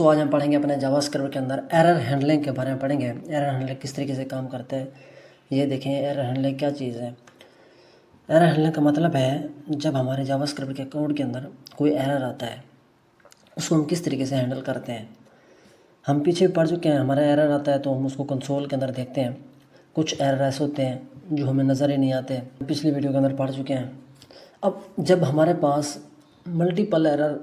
दोस्तों आज हम पढ़ेंगे अपने जावास्क्रिप्ट के अंदर एरर हैंडलिंग के बारे में पढ़ेंगे। एरर हैंडलिंग किस तरीके से काम करता है ये देखें। एरर हैंडलिंग क्या चीज़ है। एरर हैंडलिंग का मतलब है जब हमारे जावास्क्रिप्ट के कोड के अंदर कोई एरर आता है उसको हम किस तरीके से हैंडल करते हैं। हम पीछे पढ़ चुके हैं, हमारा एरर आता है तो हम उसको कंसोल के अंदर देखते हैं। कुछ एरर ऐसे होते हैं जो हमें नज़र ही नहीं आते, पिछली वीडियो के अंदर पढ़ चुके हैं। अब जब हमारे पास मल्टीपल एरर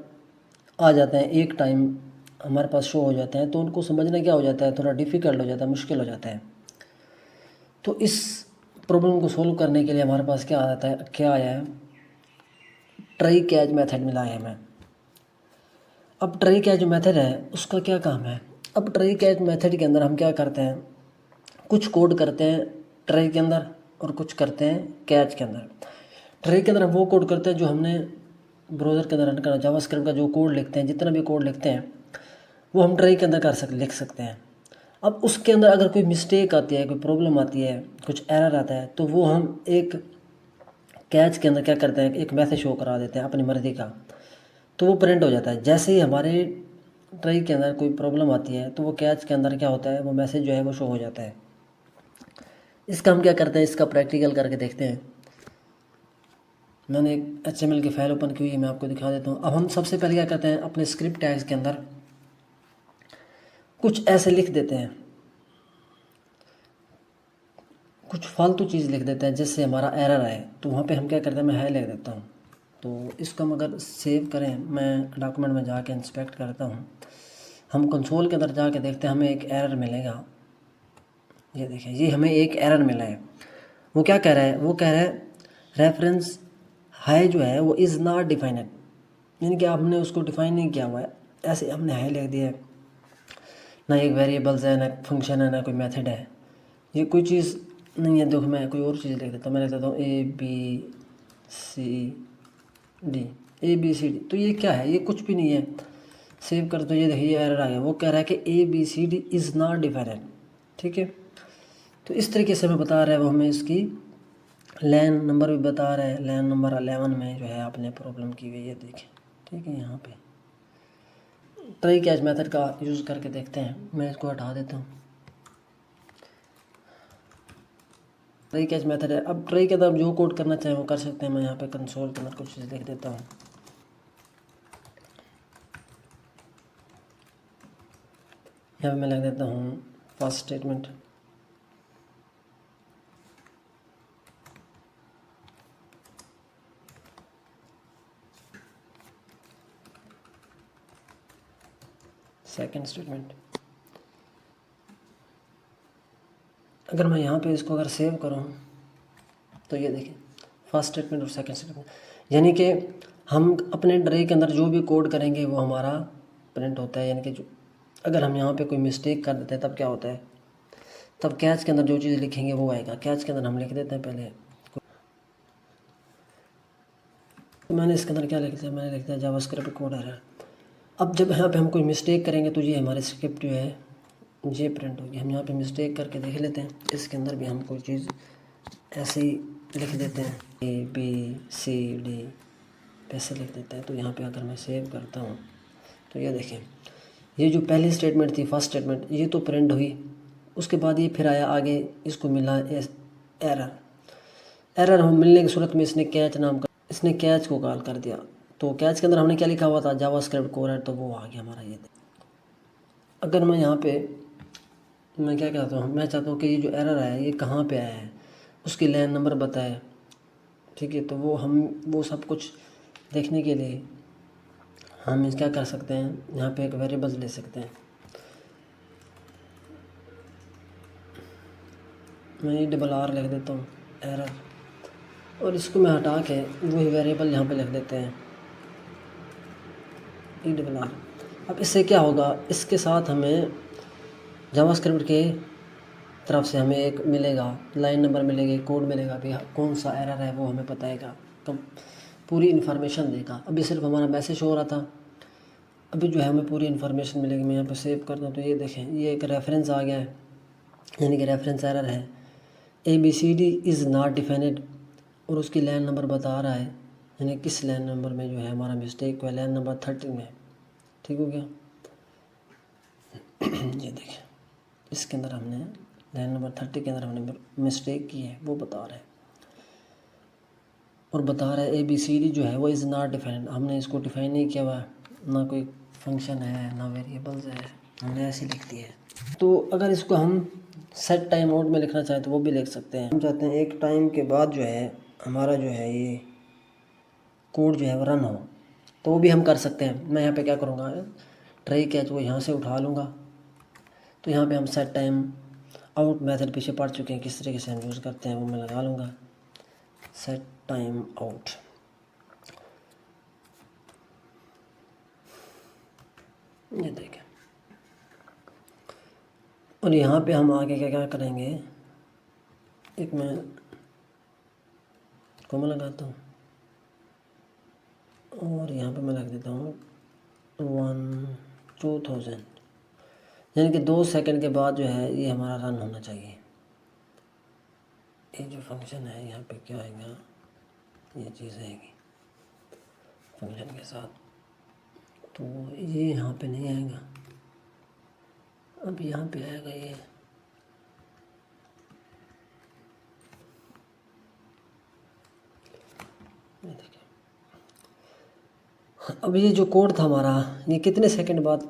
आ जाते हैं एक टाइम हमारे पास शो हो जाते हैं तो उनको समझना क्या हो जाता है, थोड़ा डिफ़िकल्ट हो जाता है, मुश्किल हो जाता है। तो इस प्रॉब्लम को सोल्व करने के लिए हमारे पास क्या आता है, क्या आया है, ट्राई कैच मेथड मिला है हमें। अब ट्राई कैच जो मेथड है उसका क्या काम है। अब ट्राई कैच मेथड के अंदर हम क्या करते हैं, कुछ कोड करते हैं ट्राई के अंदर और कुछ करते हैं कैच के अंदर। ट्राई के अंदर हम वो कोड करते हैं जो हमने ब्राउज़र के अंदर रन करना, जावास्क्रिप्ट का जो कोड लिखते हैं, जितना भी कोड लिखते हैं वो हम ट्राई के अंदर लिख सकते हैं। अब उसके अंदर अगर कोई मिस्टेक आती है, कोई प्रॉब्लम आती है, कुछ एरर आता है तो वो हम एक कैच के अंदर क्या करते हैं, एक मैसेज शो करा देते हैं अपनी मर्ज़ी का, तो वो प्रिंट हो जाता है। जैसे ही हमारे ट्राई के अंदर कोई प्रॉब्लम आती है तो वो कैच के अंदर क्या होता है, वो मैसेज जो है वो शो हो जाता है। इसका हम क्या करते हैं, इसका प्रैक्टिकल करके देखते हैं। मैंने एक HTML की फाइल ओपन की हुई है, मैं आपको दिखा देता हूँ। अब हम सबसे पहले क्या करते हैं, अपने स्क्रिप्ट टैग्स के अंदर कुछ ऐसे लिख देते हैं, कुछ फालतू चीज़ लिख देते हैं जिससे हमारा एरर आए। तो वहाँ पे हम क्या करते हैं, मैं हाई लिख देता हूँ। तो इसको हम अगर सेव करें, मैं डॉक्यूमेंट में जाके इंस्पेक्ट करता हूँ, हम कंसोल के अंदर जाके देखते हैं, हमें एक एरर मिलेगा। ये देखिए, ये हमें एक एरर मिला है। वो क्या कह रहा है, वो कह रहा है रेफरेंस हाई जो है वो इज़ नॉट डिफाइनेड, यानी कि आपने उसको डिफाइन नहीं किया हुआ है, ऐसे हमने हाई लिख दिया है। ना एक वेरिएबल्स है, ना फंक्शन है, ना कोई मेथड है, ये कोई चीज़ नहीं है। देखो मैं कोई और चीज़ लिख देता हूँ, मैं लिख देता हूँ ABCD। तो ये क्या है, ये कुछ भी नहीं है। सेव कर दो, ये देखिए ये एरर आ गया। वो कह रहा है कि ABCD इज़ नॉट डिफाइनेड। ठीक है, तो इस तरीके से हमें बता रहा है वो, हमें इसकी लैन नंबर भी बता रहा है। लैन नंबर 11 में जो है आपने प्रॉब्लम की हुई है, देखें। ठीक है, यहाँ पे ट्राई कैच मेथड का यूज़ करके देखते हैं। मैं इसको हटा देता हूँ। ट्राई कैच मेथड है। अब ट्राई के अंदर जो कोड करना चाहें वो कर सकते हैं। मैं यहाँ पे कंसोल के अंदर कुछ चीज़ लिख देता हूँ। यहाँ पे मैं लिख देता हूँ फर्स्ट स्टेटमेंट, सेकंड स्टेटमेंट। अगर मैं यहाँ पे इसको अगर सेव करूँ तो ये देखिए फर्स्ट स्टेटमेंट और सेकंड स्टेटमेंट, यानी कि हम अपने ट्राई के अंदर जो भी कोड करेंगे वो हमारा प्रिंट होता है। यानी कि जो अगर हम यहाँ पे कोई मिस्टेक कर देते हैं तब क्या होता है, तब कैच के अंदर जो चीज़ लिखेंगे वो आएगा। कैच के अंदर हम लिख देते हैं पहले, तो मैंने इसके अंदर क्या लिख दिया, मैंने लिख दिया जावास्क्रिप्ट कोड एरर। अब जब यहाँ पे हम कोई मिस्टेक करेंगे तो ये हमारी स्क्रिप्ट जो है ये प्रिंट होगी। हम यहाँ पे मिस्टेक करके देख लेते हैं, इसके अंदर भी हम कोई चीज़ ऐसे ही लिख देते हैं, ABCD ऐसे लिख देते हैं। तो यहाँ पे अगर मैं सेव करता हूँ तो ये देखें, ये जो पहली स्टेटमेंट थी फर्स्ट स्टेटमेंट, ये तो प्रिंट हुई। उसके बाद ये फिर आया आगे, इसको मिला एरर। एरर हम मिलने की सूरत में इसने कैच नाम का, इसने कैच को कॉल कर दिया। तो कैच के अंदर हमने क्या लिखा हुआ था, जावास्क्रिप्ट कोड है, तो वो आ गया हमारा ये। अगर मैं यहाँ पे मैं क्या कहता हूँ, मैं चाहता हूँ कि ये जो एरर है ये कहाँ पे आया है, उसकी लैन नंबर बताए। ठीक है, तो वो हम वो सब कुछ देखने के लिए हम इस क्या कर सकते हैं, यहाँ पे एक वेरिएबल्स ले सकते हैं। मैं ये $R लिख देता हूँ एरर, और इसको मैं हटा के वही वेरिएबल यहाँ पे लिख देते हैं $R। अब इससे क्या होगा, इसके साथ हमें जावास्क्रिप्ट के तरफ से हमें एक मिलेगा, लाइन नंबर मिलेगी, कोड मिलेगा, भी कौन सा एरर है वो हमें बताएगा, कब पूरी इन्फॉर्मेशन देगा। अभी सिर्फ हमारा मैसेज हो रहा था, अभी जो है हमें पूरी इन्फॉर्मेशन मिलेगी। मैं यहाँ पे सेव करता हूँ तो ये देखें, ये एक रेफरेंस आ गया है, यानी कि रेफरेंस एरर है, ABCD इज़ नॉट डिफाइनेड, और उसकी लाइन नंबर बता रहा है, यानी किस लाइन नंबर में जो है हमारा मिस्टेक हुआ, लाइन नंबर 13 में। ठीक हो गया। ये देखिए, इसके अंदर हमने लाइन नंबर 30 के अंदर हमने मिस्टेक की है, वो बता रहा है। और बता रहा है ABCD जो है वो इज़ नॉट डिफाइंड, हमने इसको डिफाइन नहीं किया हुआ, ना कोई फंक्शन है ना वेरिएबल्स है, हमने ऐसे लिख दिया है। तो अगर इसको हम सेट टाइम आउट में लिखना चाहें तो वो भी लिख सकते हैं। हम चाहते हैं एक टाइम के बाद जो है हमारा जो है ये कोड जो है वो रन हो, तो वो भी हम कर सकते हैं। मैं यहाँ पे क्या करूँगा, ट्राई कैच वो यहाँ से उठा लूँगा। तो यहाँ पे हम सेट टाइम आउट मेथड पीछे पढ़ चुके हैं, किस तरीके से हम यूज़ करते हैं, वो मैं लगा लूँगा। सेट टाइम आउट, ये देखें। और यहाँ पे हम आगे क्या क्या करेंगे, एक मैं कॉमा लगाता हूँ और यहाँ पे मैं लग देता हूँ 2000, यानी कि 2 सेकंड के बाद जो है ये हमारा रन होना चाहिए। ये जो फंक्शन है यहाँ पे क्या आएगा, ये चीज़ आएगी फंक्शन के साथ, तो ये यहाँ पे नहीं आएगा, अब यहाँ पे आएगा ये देखिए। अब ये जो कोड था हमारा, ये कितने सेकंड बाद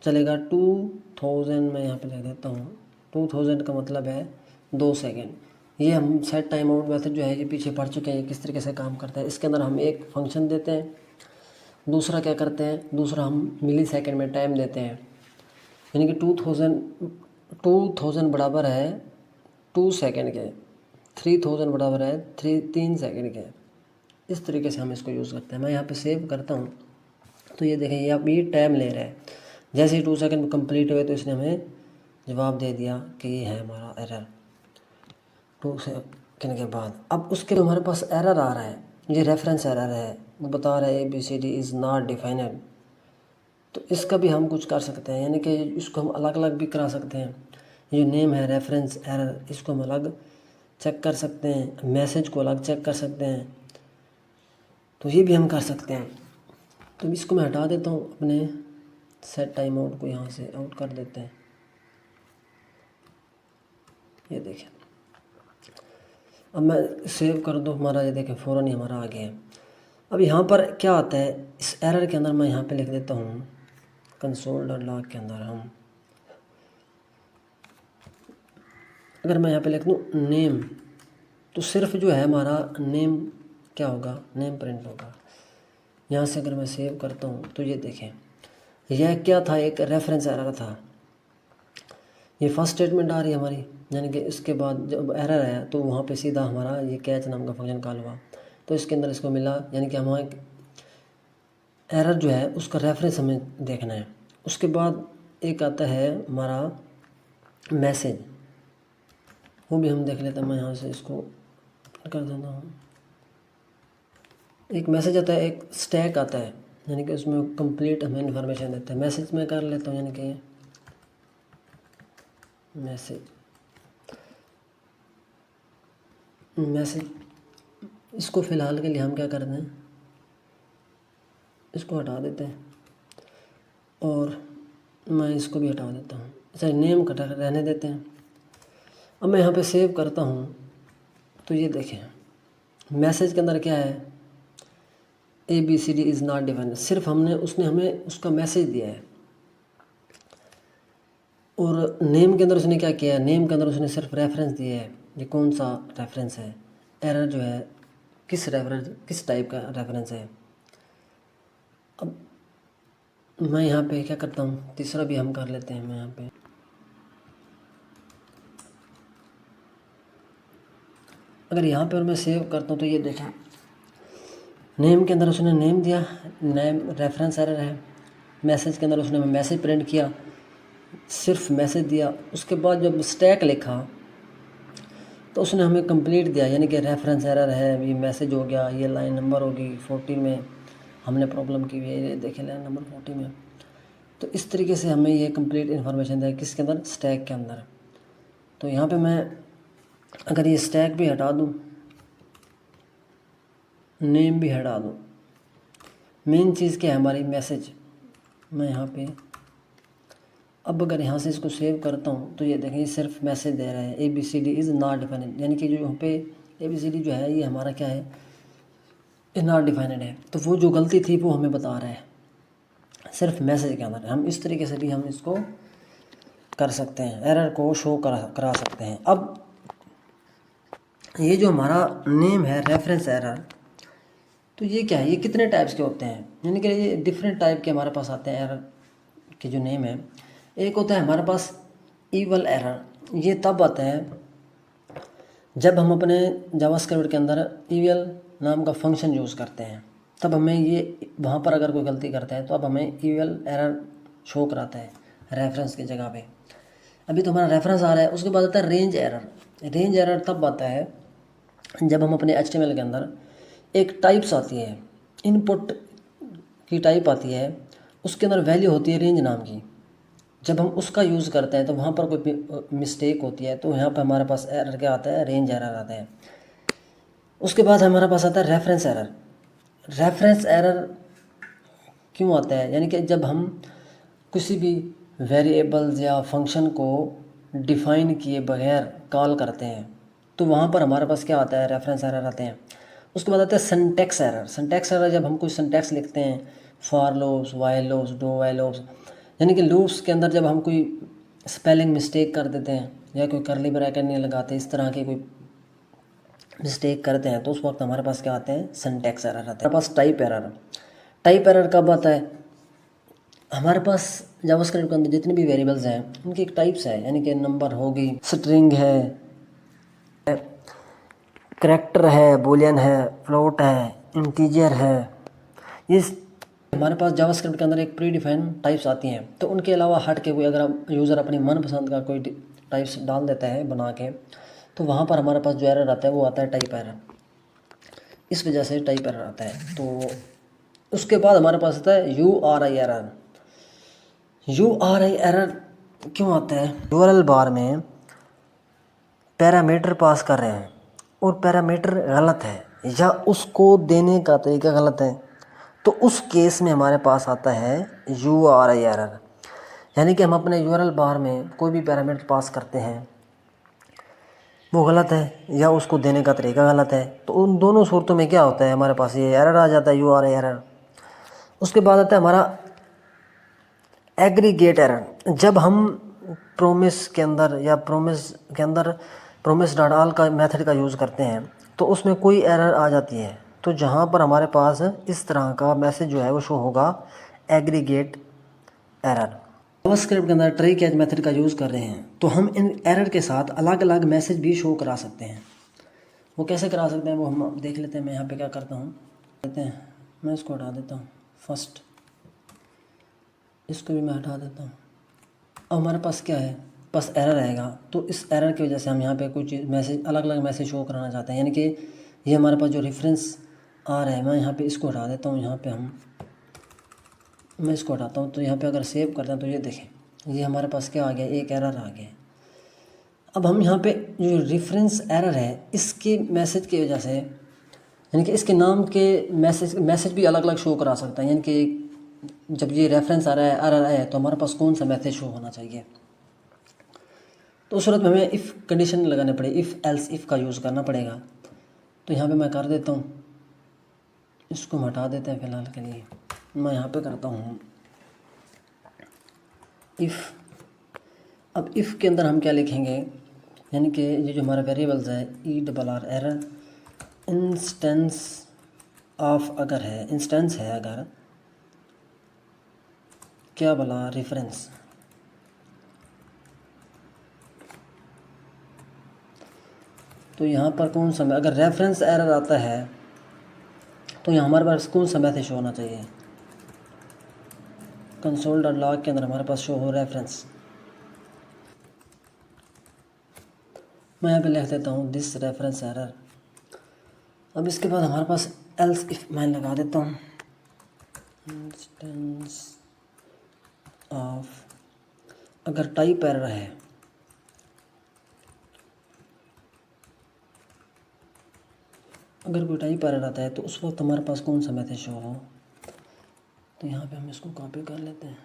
चलेगा, 2000 मैं यहाँ पे लिख देता हूँ। 2000 का मतलब है 2 सेकंड। ये हम सेट टाइम आउट मेथड जो है ये पीछे पढ़ चुके हैं, ये किस तरीके से काम करता है। इसके अंदर हम एक फंक्शन देते हैं, दूसरा क्या करते हैं, दूसरा हम मिली सेकेंड में टाइम देते हैं, यानी कि 2000 बराबर है 2 सेकंड के, 3000 बराबर है 3 सेकंड के। इस तरीके से हम इसको यूज़ करते हैं। मैं यहाँ पे सेव करता हूँ तो ये देखें, ये अब ये टाइम ले रहा है। जैसे ही 2 सेकंड कंप्लीट हुए तो इसने हमें जवाब दे दिया कि ये है हमारा एरर 2 सेकंड के बाद। अब उसके हमारे पास एरर आ रहा है, ये रेफरेंस एरर है, वो बता रहा है ABCD इज़ नॉट डिफाइनड। तो इसका भी हम कुछ कर सकते हैं, यानी कि इसको हम अलग अलग भी करा सकते हैं। ये नेम है रेफरेंस एरर, इसको हम अलग चेक कर सकते हैं, मैसेज को अलग चेक कर सकते हैं, तो ये भी हम कर सकते हैं। तो इसको मैं हटा देता हूँ, अपने सेट टाइम आउट को यहाँ से आउट कर देते हैं। ये देखें, अब मैं सेव कर दूँ, हमारा ये देखें फ़ौरन ही हमारा आ गया है। अब यहाँ पर क्या आता है, इस एरर के अंदर मैं यहाँ पे लिख देता हूँ console.log के अंदर हम, अगर मैं यहाँ पे लिख दूँ नेम, तो सिर्फ जो है हमारा नेम क्या होगा, नेम प्रिंट होगा। यहाँ से अगर मैं सेव करता हूँ तो ये देखें, यह क्या था, एक रेफरेंस एरर था। ये फर्स्ट स्टेटमेंट आ रही है हमारी, यानी कि इसके बाद जब एरर आया तो वहाँ पे सीधा हमारा ये कैच नाम का फंक्शन कॉल हुआ, तो इसके अंदर इसको मिला, यानी कि हमारा एरर जो है उसका रेफरेंस हमें देखना है। उसके बाद एक आता है हमारा मैसेज, वो भी हम देख लेते हैं। मैं यहाँ से इसको कर देता हूँ। एक मैसेज आता है, एक स्टैक आता है, यानी कि उसमें कंप्लीट हमें इन्फॉर्मेशन देता है। मैसेज में कर लेता हूँ, यानी कि मैसेज इसको फ़िलहाल के लिए हम क्या करते हैं, इसको हटा देते हैं और मैं इसको भी हटा देता हूँ। अच्छा, नेम कटा रहने देते हैं। अब मैं यहाँ पे सेव करता हूँ तो ये देखें, मैसेज के अंदर क्या है, ABCD इज़ नॉट डिफाइंड, सिर्फ उसने हमें उसका मैसेज दिया है। और नेम के अंदर उसने क्या किया है, नेम के अंदर उसने सिर्फ रेफरेंस दिया है, ये कौन सा रेफरेंस है, एरर जो है किस टाइप का रेफरेंस है। अब मैं यहाँ पे क्या करता हूँ, तीसरा भी हम कर लेते हैं। मैं यहाँ पे अगर यहाँ पर मैं सेव करता हूँ तो ये देखें, नेम के अंदर उसने नेम दिया, नेम रेफरेंस एरर है। मैसेज के अंदर उसने मैसेज प्रिंट किया, सिर्फ मैसेज दिया। उसके बाद जब स्टैक लिखा तो उसने हमें कंप्लीट दिया, यानी कि रेफरेंस एरर है, ये मैसेज हो गया, ये लाइन नंबर होगी 40 में हमने प्रॉब्लम की हुई है, ये देखें लाइन नंबर 40 में। तो इस तरीके से हमें ये कंप्लीट इन्फॉर्मेशन दिया, किसके अंदर, स्टैक के अंदर। तो यहाँ पे मैं अगर ये स्टैक भी हटा दूँ, नेम भी हटा दूँ, मेन चीज़ क्या है हमारी, मैसेज। मैं यहाँ पे अब अगर यहाँ से इसको सेव करता हूँ तो ये देखें, ये सिर्फ मैसेज दे रहा है ABCD इज़ नॉट डिफाइनेड, यानी कि जो यहाँ पे ABCD जो है ये हमारा क्या है, ये नॉट डिफाइनेड है। तो वो जो गलती थी वो हमें बता रहा है सिर्फ मैसेज के अंदर। हम इस तरीके से भी हम इसको कर सकते हैं, एरर को शो करा सकते हैं। अब ये जो हमारा नेम है रेफरेंस एरर, तो ये क्या है, ये कितने टाइप्स के होते हैं, यानी कि ये डिफरेंट टाइप के हमारे पास आते हैं एरर के जो नेम है। एक होता है हमारे पास ईवल एरर, ये तब आता है जब हम अपने जावास्क्रिप्ट के अंदर ईवल नाम का फंक्शन यूज़ करते हैं, तब हमें ये वहाँ पर अगर कोई गलती करता है तो अब हमें ईवल एरर शो कराता है रेफरेंस की जगह पे। अभी तो हमारा रेफरेंस आ रहा है, उसके बाद आता है रेंज एरर। रेंज एरर तब आता है जब हम अपने HTML के अंदर एक टाइप्स आती है, इनपुट की टाइप आती है, उसके अंदर वैल्यू होती है रेंज नाम की। जब हम उसका यूज़ करते हैं तो वहाँ पर कोई मिस्टेक होती है, तो यहाँ पर हमारे पास एरर क्या आता है, रेंज एरर आता है। उसके बाद हमारे पास आता है रेफरेंस एरर। रेफरेंस एरर क्यों आता है, यानी कि जब हम किसी भी वेरिएबल्स या फंक्शन को डिफ़ाइन किए बगैर कॉल करते हैं तो वहाँ पर हमारे पास क्या आता है, रेफरेंस एरर आते हैं। उसके बाद आता है सिंटैक्स एरर। सिंटैक्स एरर जब हम कोई सिंटैक्स लिखते हैं, for loops, while loops, do while loops, यानी कि लूप्स के अंदर जब हम कोई स्पेलिंग मिस्टेक कर देते हैं या कोई करली ब्रैकेट नहीं लगाते, इस तरह की कोई मिस्टेक करते हैं, तो उस वक्त हमारे पास क्या आते हैं, सिंटैक्स एरर आते हैं। हमारे पास टाइप एरर। टाइप एरर कब आता है, हमारे पास जावास्क्रिप्ट के अंदर जितने भी वेरिएबल्स हैं उनकी एक टाइप्स है, यानी कि नंबर होगी, स्ट्रिंग है, करैक्टर है, बूलियन है, फ्लोट है, इंटीजर है। इस हमारे पास जावास्क्रिप्ट के अंदर एक प्री डिफाइन टाइप्स आती हैं, तो उनके अलावा हट के कोई अगर यूज़र अपनी मनपसंद का कोई टाइप्स डाल देता है बना के, तो वहाँ पर हमारे पास जो एरर आता है वो आता है टाइप एरर। इस वजह से टाइप एरर आता है। तो उसके बाद हमारे पास आता है URI एरर। URI एरर क्यों आता है, URL बार में पैरामीटर पास कर रहे हैं और पैरामीटर गलत है या उसको देने का तरीका गलत है, तो उस केस में हमारे पास आता है URI एरर। यानी कि हम अपने URL बार में कोई भी पैरामीटर पास करते हैं वो गलत है या उसको देने का तरीका गलत है, तो उन दोनों सूरतों में क्या होता है, हमारे पास ये एरर आ जाता है, URI एरर। उसके बाद आता है हमारा एग्रीगेट एरर। जब हम प्रोमिस के अंदर या प्रोमिस डॉट ऑल का मेथड का यूज़ करते हैं तो उसमें कोई एरर आ जाती है, तो जहाँ पर हमारे पास इस तरह का मैसेज जो है वो शो होगा, एग्रीगेट एरर। जावास्क्रिप्ट के अंदर ट्री कैच मेथड का यूज़ कर रहे हैं तो हम इन एरर के साथ अलग अलग मैसेज भी शो करा सकते हैं। वो कैसे करा सकते हैं वो हम देख लेते हैं। मैं यहाँ पे क्या करता हूँ, लेते हैं, मैं इसको हटा देता हूँ, फर्स्ट इसको भी मैं हटा देता हूँ। अब हमारे पास क्या है, बस एरर आएगा, तो इस एरर की वजह से हम यहाँ पे कुछ मैसेज अलग अलग मैसेज शो कराना चाहते हैं, यानी कि ये हमारे पास जो रेफरेंस आ रहा है, मैं यहाँ पे इसको हटा देता हूँ। यहाँ पे मैं इसको हटाता हूँ, तो यहाँ पे अगर सेव करते हैं तो ये देखें, ये हमारे पास क्या आ गया, एक एरर आ गया। अब हम यहाँ पे जो रेफरेंस एरर है इसके मैसेज की वजह से, यानी कि इसके नाम के मैसेज भी अलग अलग शो करा सकता है, यानी कि जब ये रेफरेंस आ रहा है, एरर है, तो हमारे पास कौन सा मैसेज शो होना चाहिए। तो उस सूरत में हमें इफ़ कंडीशन लगाने पड़े, इफ़ एल्स इफ़ का यूज़ करना पड़ेगा। तो यहाँ पे मैं कर देता हूँ, इसको हम हटा देते हैं फ़िलहाल के लिए। मैं यहाँ पे करता हूँ इफ़। अब इफ़ के अंदर हम क्या लिखेंगे, यानी कि ये जो हमारा वेरिएबल्स है ERR एरर इंस्टेंस ऑफ, अगर है इंस्टेंस है, अगर क्या बोला, रेफरेंस, तो यहाँ पर कौन सा, अगर रेफरेंस एरर आता है तो यहाँ हमारे पास कौन सा मैसेज शो होना चाहिए, console.log के अंदर हमारे पास शो हो रेफरेंस। मैं यहाँ पे लिख देता हूँ दिस रेफरेंस एरर। अब इसके बाद हमारे पास एल्स इफ मैं लगा देता हूँ, इंस्टेंस ऑफ, अगर टाइप एरर है, अगर कोई टाइप एरर आता है तो उस वक्त हमारे पास कौन सा मैसेज शो हो। तो यहाँ पे हम इसको कॉपी कर लेते हैं,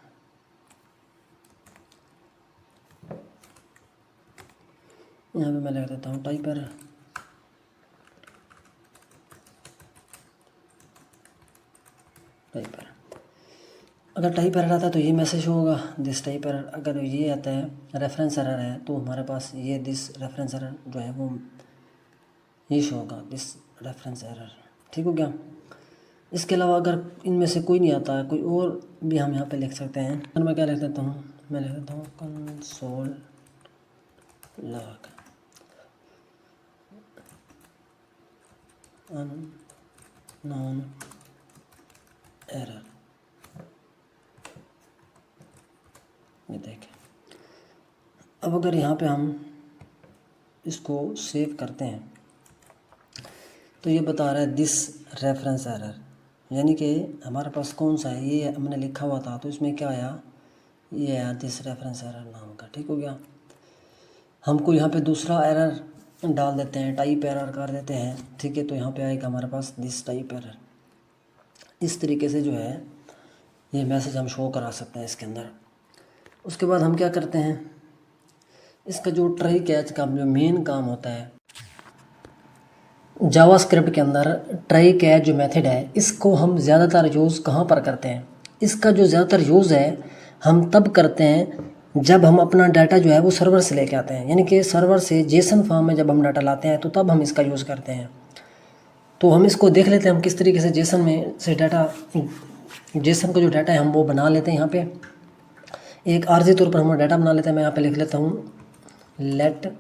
यहाँ पे मैं लिख देता हूँ टाइप एरर। टाइप एरर, अगर टाइप एरर आता है तो ये मैसेज होगा दिस टाइप एरर। अगर ये आता है रेफरेंस एरर है तो हमारे पास ये दिस रेफरेंस एरर जो है वो ये शो होगा दिस रेफरेंस एरर। ठीक हो गया। इसके अलावा अगर इनमें से कोई नहीं आता है, कोई और भी हम यहाँ पे लिख सकते हैं। और मैं क्या लिख देता हूँ, मैं लिख देता हूँ कंसोल लॉग अननोन एरर। ये देखें, अब अगर यहाँ पे हम इसको सेव करते हैं तो ये बता रहा है दिस रेफरेंस एरर, यानी कि हमारे पास कौन सा है, ये हमने लिखा हुआ था तो इसमें क्या आया, ये आया दिस रेफरेंस एरर नाम का। ठीक हो गया। हमको यहाँ पे दूसरा एरर डाल देते हैं, टाइप एरर कर देते हैं। ठीक है, तो यहाँ पे आएगा हमारे पास दिस टाइप एरर। इस तरीके से जो है ये मैसेज हम शो करा सकते हैं इसके अंदर। उसके बाद हम क्या करते हैं, इसका जो ट्राई कैच का जो मेन काम होता है जावास्क्रिप्ट के अंदर, ट्राई कैच जो मेथड है इसको हम ज़्यादातर यूज़ कहाँ पर करते हैं। इसका जो ज़्यादातर यूज़ है हम तब करते हैं जब हम अपना डाटा जो है वो सर्वर से लेके आते हैं, यानी कि सर्वर से जेसन फॉर्म में जब हम डाटा लाते हैं तो तब हम इसका यूज़ करते हैं। तो हम इसको देख लेते हैं हम किस तरीके से जेसन में से डाटा, जेसन का जो डाटा है हम वो बना लेते हैं। यहाँ पे एक आर्जी तौर पर हम डाटा बना लेते हैं। मैं यहाँ पे लिख लेता हूँ लेट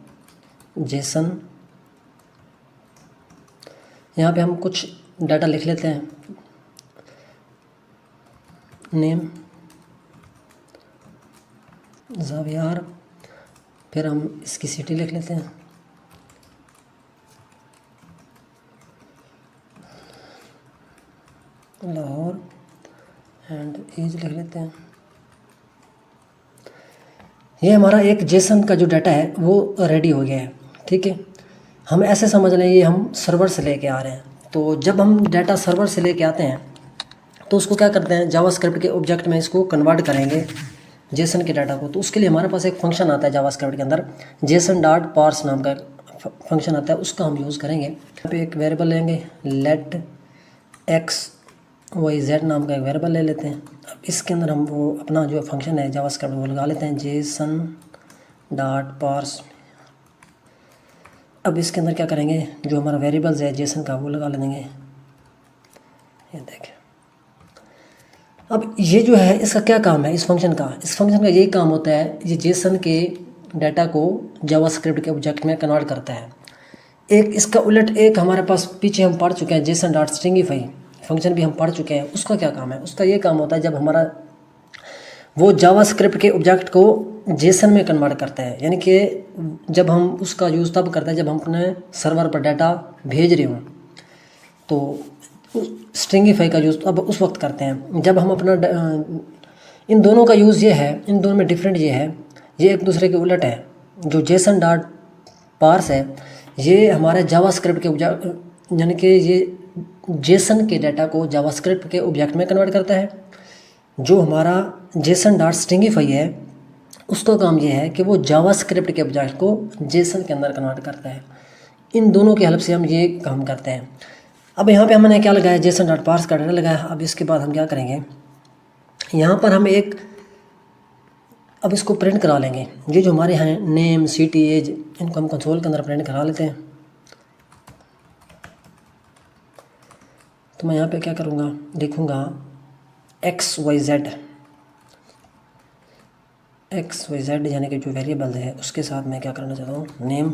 जेसन। यहाँ पे हम कुछ डाटा लिख लेते हैं, नेम जावियार, फिर हम इसकी सिटी लिख लेते हैं, लाहौर, एंड एज लिख लेते हैं। ये हमारा एक जेसन का जो डाटा है वो रेडी हो गया है। ठीक है, हम ऐसे समझ लें ये हम सर्वर से लेके आ रहे हैं। तो जब हम डाटा सर्वर से लेके आते हैं तो उसको क्या करते हैं, जावास्क्रिप्ट के ऑब्जेक्ट में इसको कन्वर्ट करेंगे जेसन के डाटा को। तो उसके लिए हमारे पास एक फंक्शन आता है जावास्क्रिप्ट के अंदर, जेसन डॉट पार्स नाम का फंक्शन आता है, उसका हम यूज़ करेंगे। यहाँ पे एक वेरिएबल लेंगे, लेट एक्स वाई जेड नाम का एक वेरिएबल ले लेते हैं। अब इसके अंदर हम वो अपना जो फंक्शन है जावास्क्रिप्ट वो लगा लेते हैं, जेसन डॉट पार्स। अब इसके अंदर क्या करेंगे, जो हमारा वेरिएबल्स है जेसन का वो लगा लेंगे। ये देखें, अब ये जो है इसका क्या काम है, इस फंक्शन का यही काम होता है, ये जेसन के डाटा को जावास्क्रिप्ट के ऑब्जेक्ट में कन्वर्ट करता है। एक इसका उलट एक हमारे पास पीछे हम पढ़ चुके हैं जेसन डॉट स्ट्रिंगिफाई फंक्शन भी हम पढ़ चुके हैं। उसका क्या काम है, उसका ये काम होता है जब हमारा वो जावास्क्रिप्ट के ऑब्जेक्ट को जेसन में कन्वर्ट करता है, यानी कि जब हम उसका यूज़ तब करते हैं जब हम अपने सर्वर पर डाटा भेज रहे हों, तो स्ट्रिंगिफाई का यूज़ अब उस वक्त करते हैं जब हम अपना इन दोनों का यूज़ ये है, इन दोनों में डिफरेंट ये है, ये एक दूसरे के उलट है। जो जेसन डॉट पार्स है ये हमारे जावास्क्रिप्ट के यानी कि ये जेसन के डाटा को जावास्क्रिप्ट के ऑब्जेक्ट में कन्वर्ट करता है। जो हमारा जेसन डॉट स्ट्रिंगिफाई है उसका काम ये है कि वो जावास्क्रिप्ट के ऑब्जेक्ट को जेसन के अंदर कन्वर्ट करता है। इन दोनों की हेल्प से हम ये काम करते हैं। अब यहाँ पे हमने क्या लगाया, जेसन डॉट पार्स का डाटा लगाया। अब इसके बाद हम क्या करेंगे, यहाँ पर हम अब इसको प्रिंट करा लेंगे। ये जो हमारे हैं नेम, सिटी, एज, इनको हम कंसोल के अंदर प्रिंट करा लेते हैं। तो मैं यहाँ पे क्या करूँगा, लिखूँगा एक्स वाई जेड यानी कि जो वेरिएबल है उसके साथ मैं क्या करना चाहता हूँ, नेम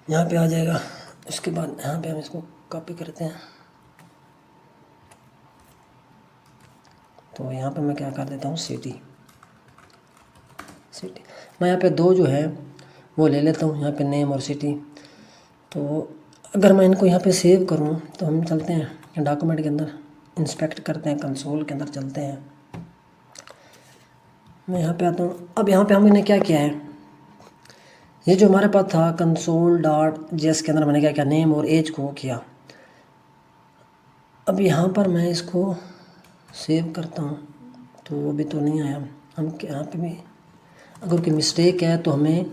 यहाँ पे आ जाएगा। उसके बाद यहाँ पे हम इसको कॉपी करते हैं, तो यहाँ पे मैं क्या कर देता हूँ, सिटी। मैं यहाँ पे दो जो है वो ले लेता हूँ, यहाँ पे नेम और सिटी। तो अगर मैं इनको यहाँ पे सेव करूँ तो हम चलते हैं डॉक्यूमेंट के अंदर, इंस्पेक्ट करते हैं, कंसोल के अंदर चलते हैं। मैं यहाँ पे आता हूँ। अब यहाँ पे हमने क्या किया है, ये जो हमारे पास था कंसोल डॉट जेएस के अंदर मैंने क्या किया, नेम और एज को किया। अब यहाँ पर मैं इसको सेव करता हूँ तो वो भी तो नहीं आया। हम यहाँ पे भी अगर कोई मिस्टेक है तो हमें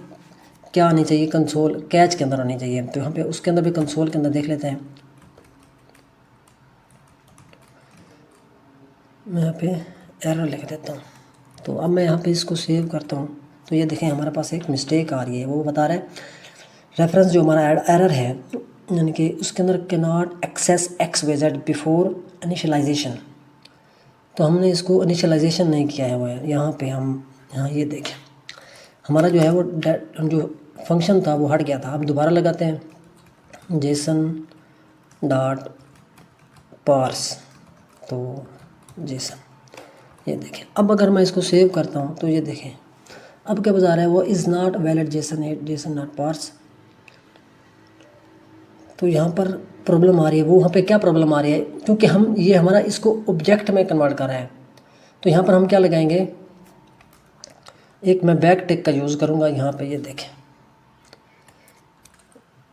क्या आनी चाहिए, कंसोल कैच के अंदर आनी चाहिए। तो यहाँ पे उसके अंदर भी कंसोल के अंदर देख लेते हैं। मैं यहाँ पे एरर लिख देता हूँ। तो अब मैं यहाँ पे इसको सेव करता हूँ। तो ये देखें हमारे पास एक मिस्टेक आ रही है, वो बता रहा है रेफरेंस जो हमारा एरर है, यानी कि उसके अंदर can not access XYZ before initialization. तो हमने इसको इनिशियलाइजेशन नहीं किया है। वो यहाँ पे हम यहाँ ये देखें हमारा जो है वो जो फंक्शन था वो हट गया था। अब दोबारा लगाते हैं जेसन डॉट पार्स, तो जेसन, ये देखें। अब अगर मैं इसको सेव करता हूँ तो ये देखें अब क्या बता रहा है, वो is not valid JSON not parse. तो यहाँ पर प्रॉब्लम आ रही है। वो वहाँ पे क्या प्रॉब्लम आ रही है, क्योंकि हम ये हमारा इसको ऑब्जेक्ट में कन्वर्ट कर रहे हैं। तो यहाँ पर हम क्या लगाएंगे, एक मैं बैक टिक का यूज़ करूँगा। यहाँ पे ये देखें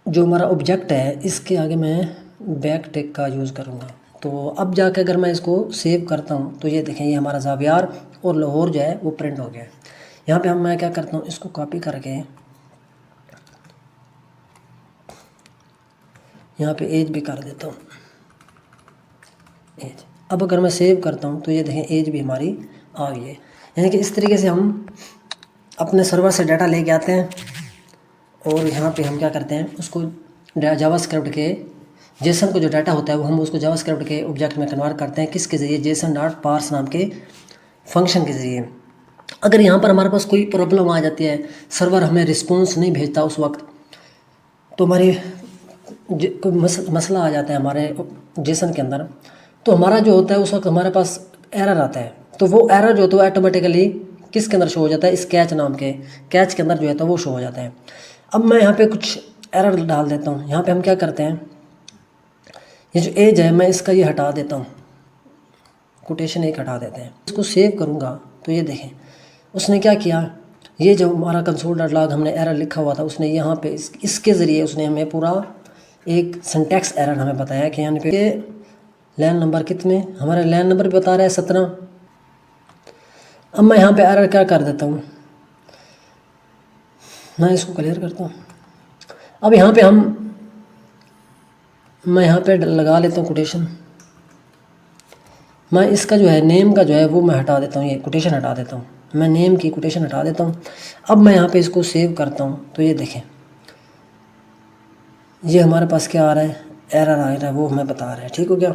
जो हमारा ऑब्जेक्ट है इसके आगे मैं बैक टिक का यूज़ करूँगा। तो अब जाके अगर मैं इसको सेव करता हूँ तो ये देखें ये हमारा ज़ावियार और लाहौर जो है वो प्रिंट हो गया है। यहाँ पे मैं क्या करता हूँ, इसको कॉपी करके यहाँ पे एज भी कर देता हूँ, एज। अब अगर मैं सेव करता हूँ तो ये देखें एज भी हमारी आ गई है। यानी कि इस तरीके से हम अपने सर्वर से डाटा लेके आते हैं और यहाँ पे हम क्या करते हैं, उसको जावास्क्रिप्ट के जेसन को जो डाटा होता है वो हम उसको जावास्क्रिप्ट के ऑब्जेक्ट में कन्वर्ट करते हैं। किसके ज़रिए, जेसन डॉट पार्स नाम के फंक्शन के ज़रिए। अगर यहाँ पर हमारे पास कोई प्रॉब्लम आ जाती है, सर्वर हमें रिस्पॉन्स नहीं भेजता उस वक्त, तो हमारी कोई मसला आ जाता है हमारे जेसन के अंदर, तो हमारा जो होता है उस वक्त हमारे पास एरर आता है। तो वो एरर जो होता है ऑटोमेटिकली किसके अंदर शो हो जाता है, इस कैच नाम के कैच के अंदर जो है तो वो शो हो जाता है। अब मैं यहाँ पे कुछ एरर डाल देता हूँ। यहाँ पे हम क्या करते हैं, ये जो एज है मैं इसका ये हटा देता हूँ, कोटेशन एक हटा देते हैं। इसको सेव करूँगा तो ये देखें उसने क्या किया, ये जो हमारा कंसोल डॉट लॉग हमने एरर लिखा हुआ था उसने यहाँ पे इसके ज़रिए उसने हमें पूरा एक सिंटैक्स एरर हमें बताया कि यहाँ पे लैन नंबर कितने, हमारा लैन नंबर भी बता रहा है 17। अब मैं यहाँ पे एरर क्या कर देता हूँ, मैं इसको क्लियर करता हूँ। अब यहाँ पे मैं यहाँ पे लगा लेता हूँ कोटेशन। मैं इसका जो है नेम का जो है वो मैं हटा देता हूँ, ये कोटेशन हटा देता हूँ, मैं नेम की कोटेशन हटा देता हूँ। अब मैं यहाँ पे इसको सेव करता हूँ तो ये देखें ये हमारे पास क्या आ रहा है, एरर आ रहा है, वो हमें बता रहा है। ठीक हो गया,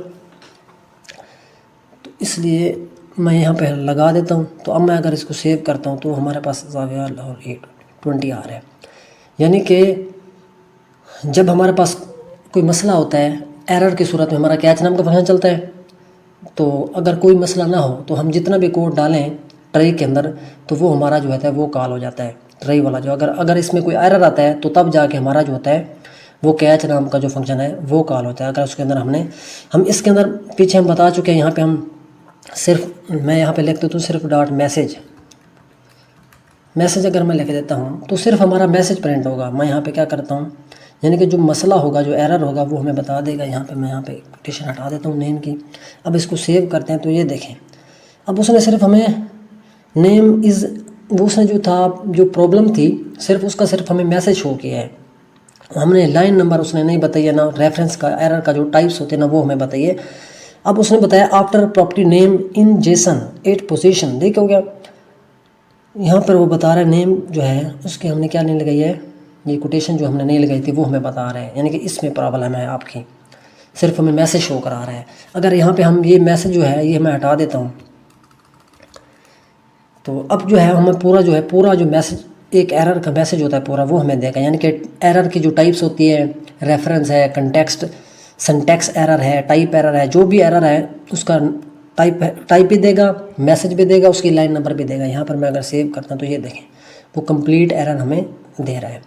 तो इसलिए मैं यहाँ पे लगा देता हूँ। तो अब मैं अगर इसको सेव करता हूँ तो हमारे पास ज़ाविया लाहौर 820 आ रहा है। यानी कि जब हमारे पास कोई मसला होता है एरर की सूरत में हमारा कैच नाम का फंक्शन चलता है। तो अगर कोई मसला ना हो तो हम जितना भी कोड डालें ट्रे के अंदर तो वो हमारा जो होता है वो कॉल हो जाता है ट्रे वाला जो। अगर इसमें कोई एरर आता है तो तब जाके हमारा जो होता है वो कैच नाम का जो फंक्शन है वो कॉल होता है। अगर उसके अंदर हम इसके अंदर पीछे हम बता चुके हैं, यहाँ पे हम सिर्फ मैं यहाँ पे लिख देता हूँ सिर्फ डॉट मैसेज अगर मैं लिख देता हूँ तो सिर्फ हमारा मैसेज प्रिंट होगा। मैं यहाँ पे क्या करता हूँ, यानी कि जो मसला होगा जो एरर होगा वो हमें बता देगा। यहाँ पे मैं यहाँ पे कोटेशन हटा देता हूँ नेम की। अब इसको सेव करते हैं तो ये देखें अब उसने सिर्फ हमें नेम इज़ वो उसने जो था जो प्रॉब्लम थी सिर्फ उसका सिर्फ हमें मैसेज शो किया है। हमने लाइन नंबर उसने नहीं बताइए ना, रेफरेंस का एरर का जो टाइप्स होते हैं ना वो हमें बताइए। अब उसने बताया after property name in Jason 8 position. देख हो गया, यहाँ पर वो बता रहा है नेम जो है उसकी हमने क्या नहीं लगाई है, ये कोटेशन जो हमने नहीं लगाई थी वो हमें बता रहे हैं। यानी कि इसमें प्रॉब्लम है आपकी, सिर्फ हमें मैसेज शो करा रहा है। अगर यहाँ पे हम ये मैसेज जो है ये मैं हटा देता हूँ तो अब जो है हमें पूरा जो मैसेज एक एरर का मैसेज होता है पूरा वो हमें देगा। यानी कि एरर की जो टाइप्स होती है, रेफरेंस है, कंटेक्स्ट, सिंटैक्स एरर है, टाइप एरर है, जो भी एरर है उसका टाइप भी देगा, मैसेज भी देगा, उसकी लाइन नंबर भी देगा। यहाँ पर मैं अगर सेव करता हूँ तो ये देखें वो कंप्लीट एरर हमें दे रहा है।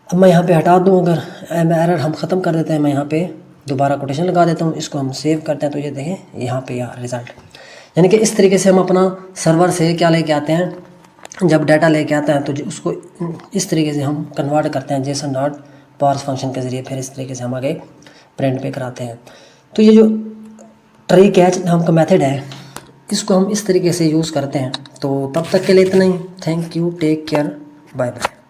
अब मैं यहाँ पे हटा दूँ, अगर एरर हम ख़त्म कर देते हैं, मैं यहाँ पे दोबारा कोटेशन लगा देता हूँ, इसको हम सेव करते हैं तो ये देखें यहाँ पे यार रिज़ल्ट। यानी कि इस तरीके से हम अपना सर्वर से क्या लेके आते हैं, जब डाटा लेके आता है तो उसको इस तरीके से हम कन्वर्ट करते हैं जेसन डॉट पार्स फंक्शन के ज़रिए। फिर इस तरीके से हम आगे प्रिंट पे कराते हैं। तो ये जो ट्री कैच नाम का मेथड है इसको हम इस तरीके से यूज़ करते हैं। तो तब तक के लिए इतना ही। Thank you, take care, bye bye.